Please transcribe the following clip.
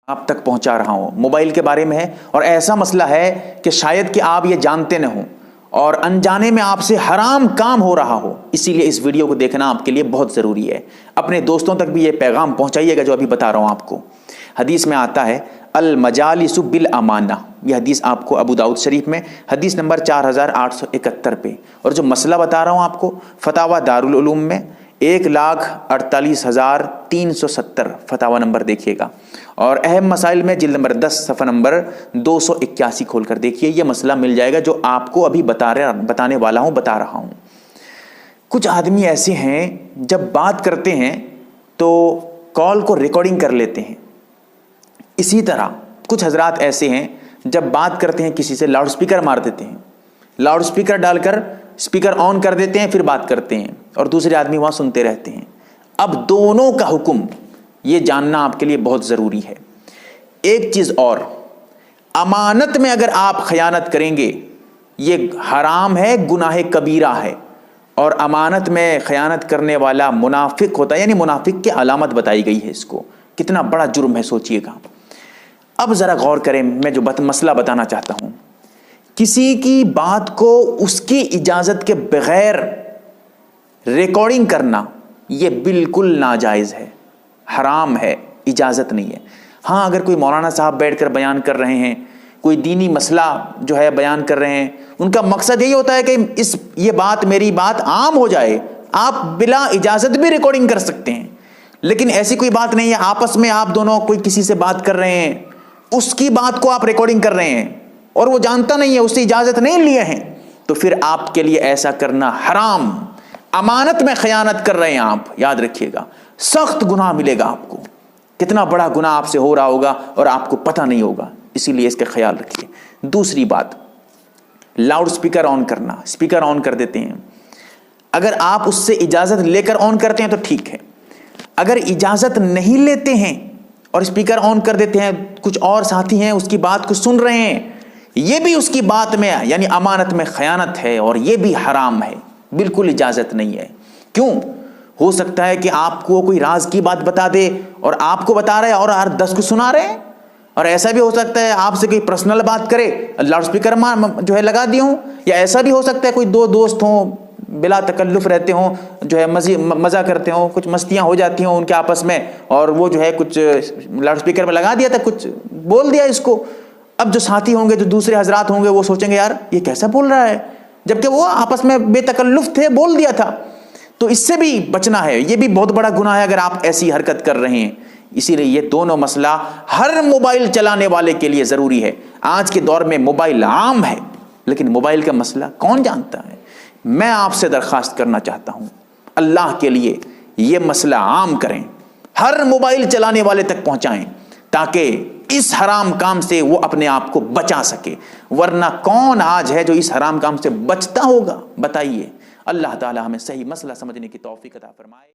آپ تک پہنچا رہا ہوں موبائل کے بارے میں ہے، اور ایسا مسئلہ ہے کہ شاید کہ آپ یہ جانتے نہ ہوں اور انجانے میں آپ سے حرام کام ہو رہا ہو، اسی لیے اس ویڈیو کو دیکھنا آپ کے لیے بہت ضروری ہے۔ اپنے دوستوں تک بھی یہ پیغام پہنچائیے گا جو ابھی بتا رہا ہوں آپ کو۔ حدیث میں آتا ہے المجالس بالامانہ، یہ حدیث آپ کو ابو داؤد شریف میں حدیث نمبر 4871 پہ، اور جو مسئلہ بتا رہا ہوں آپ کو فتاوی دارالعلوم میں 1,48,370 فتاوی نمبر دیکھیے گا، اور اہم مسائل میں جلد نمبر 10 صفحہ نمبر 281 کھول کر دیکھیے، یہ مسئلہ مل جائے گا جو آپ کو ابھی بتانے والا ہوں، بتا رہا ہوں۔ کچھ آدمی ایسے ہیں جب بات کرتے ہیں تو کال کو ریکارڈنگ کر لیتے ہیں، اسی طرح کچھ حضرات ایسے ہیں جب بات کرتے ہیں کسی سے لاؤڈ سپیکر مار دیتے ہیں، لاؤڈ سپیکر ڈال کر سپیکر آن کر دیتے ہیں، پھر بات کرتے ہیں اور دوسرے آدمی وہاں سنتے رہتے ہیں۔ اب دونوں کا حکم یہ جاننا آپ کے لیے بہت ضروری ہے۔ ایک چیز اور، امانت میں اگر آپ خیانت کریں گے یہ حرام ہے، گناہ کبیرہ ہے، اور امانت میں خیانت کرنے والا منافق ہوتا ہے، یعنی منافق کی علامت بتائی گئی ہے، اس کو کتنا بڑا جرم ہے سوچئے گا۔ اب ذرا غور کریں، میں جو مسئلہ بتانا چاہتا ہوں، کسی کی بات کو اس کی اجازت کے بغیر ریکارڈنگ کرنا یہ بالکل ناجائز ہے، حرام ہے، اجازت نہیں ہے۔ ہاں اگر کوئی مولانا صاحب بیٹھ کر بیان کر رہے ہیں، کوئی دینی مسئلہ جو ہے بیان کر رہے ہیں، ان کا مقصد یہی ہوتا ہے کہ یہ بات میری بات عام ہو جائے، آپ بلا اجازت بھی ریکارڈنگ کر سکتے ہیں، لیکن ایسی کوئی بات نہیں ہے آپس میں آپ دونوں کوئی کسی سے بات کر رہے ہیں، اس کی بات کو آپ ریکارڈنگ کر رہے ہیں اور وہ جانتا نہیں ہے، اس سے اجازت نہیں لیے ہیں، تو پھر آپ کے لیے ایسا کرنا حرام، امانت میں خیانت کر رہے ہیں آپ، یاد رکھیے گا، سخت گناہ ملے گا آپ کو، کتنا بڑا گناہ آپ سے ہو رہا ہوگا اور آپ کو پتہ نہیں ہوگا، اسی لیے اس کا خیال رکھیے۔ دوسری بات، لاؤڈ سپیکر آن کرنا، سپیکر آن کر دیتے ہیں، اگر آپ اس سے اجازت لے کر آن کرتے ہیں تو ٹھیک ہے، اگر اجازت نہیں لیتے ہیں اور سپیکر آن کر دیتے ہیں، کچھ اور ساتھی ہیں اس کی بات کو سن رہے ہیں، یہ بھی اس کی بات میں یعنی امانت میں خیانت ہے اور یہ بھی حرام ہے، بالکل اجازت نہیں ہے۔ کیوں؟ ہو سکتا ہے کہ آپ کو کوئی راز کی بات بتا دے اور آپ کو بتا رہے ہیں اور ہر 10 کو سنا رہے ہیں، اور ایسا بھی ہو سکتا ہے آپ سے کوئی پرسنل بات کرے، لاؤڈ سپیکر جو ہے لگا دی ہوں، یا ایسا بھی ہو سکتا ہے کوئی دو دوست ہوں بلا تکلف رہتے ہوں، جو ہے مزہ کرتے ہوں، کچھ مستیاں ہو جاتی ہوں ان کے آپس میں، اور وہ جو ہے کچھ لاؤڈ سپیکر میں لگا دیا تھا، کچھ بول دیا اس کو۔ اب جو ساتھی ہوں گے، جو دوسرے حضرات ہوں گے، وہ سوچیں گے یار یہ کیسا بول رہا ہے، جبکہ وہ آپس میں بے تکلف تھے، بول دیا تھا۔ تو اس سے بھی بچنا ہے، یہ بھی بہت بڑا گناہ ہے اگر آپ ایسی حرکت کر رہے ہیں۔ اسی لیے یہ دونوں مسئلہ ہر موبائل چلانے والے کے لیے ضروری ہے۔ آج کے دور میں موبائل عام ہے، لیکن موبائل کا مسئلہ کون جانتا ہے؟ میں آپ سے درخواست کرنا چاہتا ہوں، اللہ کے لیے یہ مسئلہ عام کریں، ہر موبائل چلانے والے تک پہنچائیں، تاکہ اس حرام کام سے وہ اپنے آپ کو بچا سکے، ورنہ کون آج ہے جو اس حرام کام سے بچتا ہوگا؟ بتائیے۔ اللہ تعالی ہمیں صحیح مسئلہ سمجھنے کی توفیق عطا فرمائے۔